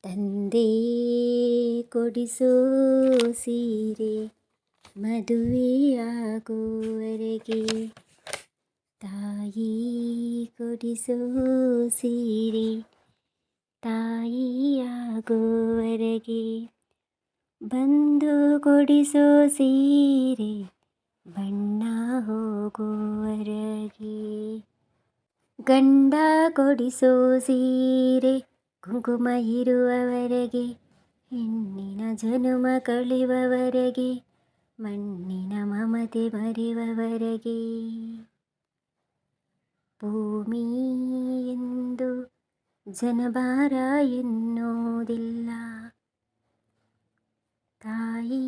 ತಂದೆ ಕೊಡಿಸೋ ಸೀರೆ ಮದುವೆಯಾಗುವವರೆಗೆ, ತಾಯಿ ಕೊಡಿಸೋ ಸೀರೆ ತಾಯಿಯಾಗುವವರೆಗೆ, ಬಂದು ಕೊಡಿಸೋ ಸೀರೆ ಬಣ್ಣ ಹೋಗುವವರೆಗೆ, ಗಂಡ ಕೊಡಿಸೋ ಸೀರೆ ಕುಂಕುಮ ಇರುವವರೆಗೆ, ಹೆಣ್ಣಿನ ಜನುಮ ಕಳೆಯುವವರೆಗೆ, ಮಣ್ಣಿನ ಮಮತೆ ಮರೆಯುವವರೆಗೆ, ಭೂಮಿ ಎಂದು ಜನಭಾರ ಎನ್ನುವುದಿಲ್ಲ, ತಾಯಿ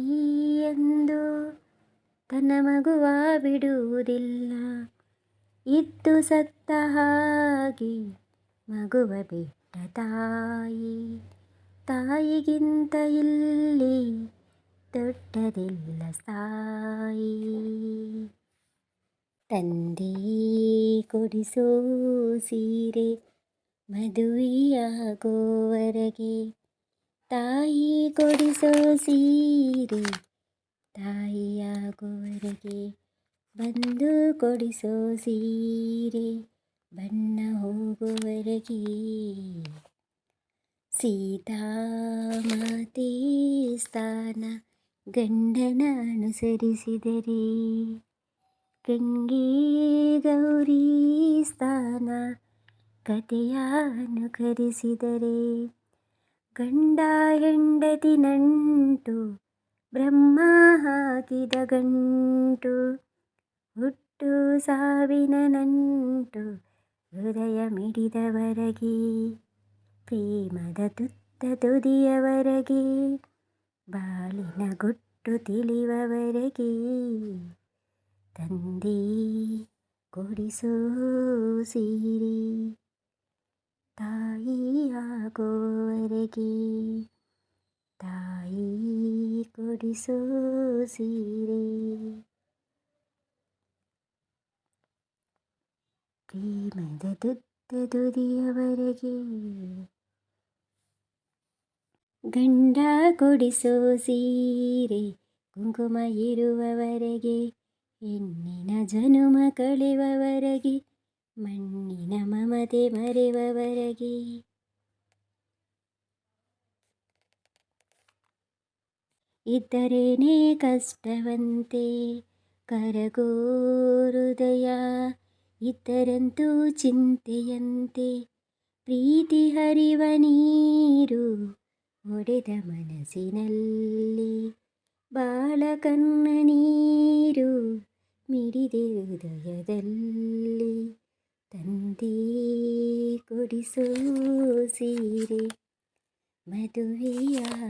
ಎಂದು ತನ್ನ ಮಗುವ ಬಿಡುವುದಿಲ್ಲ, ಇದ್ದು ಸತ್ತ ಹಾಗೆ ಮಗುವ ಬಿಟ್ಟ ತಾಯಿ, ತಾಯಿಗಿಂತ ಇಲ್ಲಿ ದೊಡ್ಡದಿಲ್ಲ ಸಾಯಿ. ತಂದೆ ಕೊಡಿಸೋ ಸೀರೆ ಮದುವೆಯಾಗುವವರೆಗೆ, ತಾಯಿ ಕೊಡಿಸೋ ಸೀರೆ ತಾಯಿಯಾಗುವವರೆಗೆ, ಬಂದು ಕೊಡಿಸೋ ಸೀರೆ ಬಣ್ಣ ಹೋಗುವವರೆಗೆ, ಸೀತಾ ಮಾತೆ ಸ್ಥಾನ ಗಂಡನ ಅನುಸರಿಸಿದರೆ, ಗಂಗೆ ಗೌರಿ ಸ್ಥಾನ ಕಥೆಯ ಅನುಕರಿಸಿದರೆ, ಗಂಡ ಹೆಂಡತಿ ನಂಟು ಬ್ರಹ್ಮ ಹಾಕಿದ ಗಂಟು, ಹುಟ್ಟು ಸಾವಿನ ನಂಟು ಹೃದಯ ಮಿಡಿದವರೆಗೆ, ಪ್ರೇಮದ ತುತ್ತ ತುದಿಯವರೆಗೆ, ಬಾಳಿನ ಗುಟ್ಟು ತಿಳಿಯುವವರೆಗೆ, ತಂದೆ ಕೊಡಿಸೋ ಸೀರೆ ತಾಯಿಯಾಗುವವರೆಗೆ, ತಾಯಿ ಕೊಡಿಸೋ ಸೀರೆ ಪ್ರೇಮದ ತುತ್ತ ತುದಿಯವರೆಗೆ, ಗಂಡ ಕೊಡಿಸೋ ಸೀರೆ ಕುಂಕುಮ ಇರುವವರೆಗೆ, ಹೆಣ್ಣಿನ ಜನುಮ ಕಳೆಯುವವರೆಗೆ, ಮಣ್ಣಿನ ಮಮತೆ ಮರೆಯುವವರೆಗೆ, ಇದ್ದರೇನೇ ಕಷ್ಟವಂತೆ ಕರಗೋ ಹೃದಯ, ಇದ್ದರಂತೂ ಚಿಂತೆಯಂತೆ ಪ್ರೀತಿ ಹರಿವ ನೀರು, ಒಡೆದ ಮನಸ್ಸಿನಲ್ಲಿ ಬಾಳಕನ್ನ ನೀರು ಮಿಡಿದೆ ಹೃದಯದಲ್ಲಿ, ತಂದೆ ಕೊಡಿಸೋ ಸೀರೆ ಮದುವೆಯಾಗುವವರೆಗೆ.